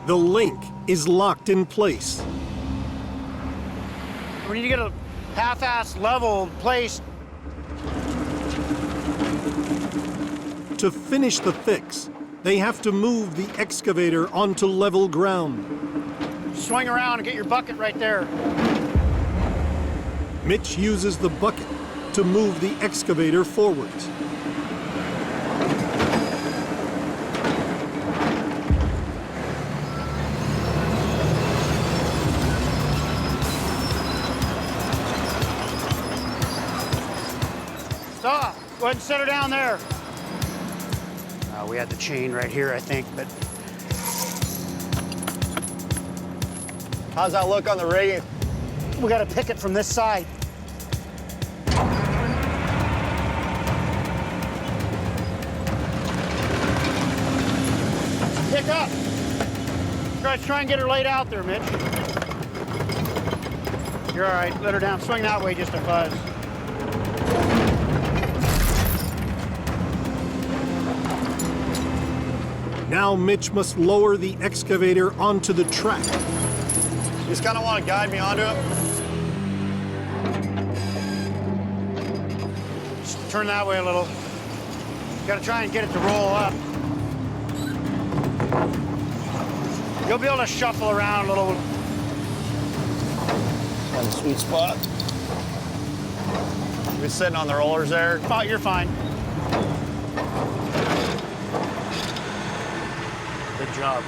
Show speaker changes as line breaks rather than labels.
The link is locked in place.
We need to get a half-ass level place.
To finish the fix, they have to move the excavator onto level ground.
Swing around and get your bucket right there.
Mitch uses the bucket to move the excavator forwards.
Stop. Go ahead and set her down there. We had the chain right here, I think, but
How's that look on the rigging?
we got to pick it from this side. Pick up. Try and get her laid out there, Mitch. You're all right. Let her down. Swing that way just a fuzz.
Now Mitch must lower the excavator onto the track.
You just kind of want to guide me onto it?
Just turn that way a little. Got to try and get it to roll up. You'll be able to shuffle around a little.
On the sweet spot. You're sitting on the rollers there.
Oh, you're fine.
Good job.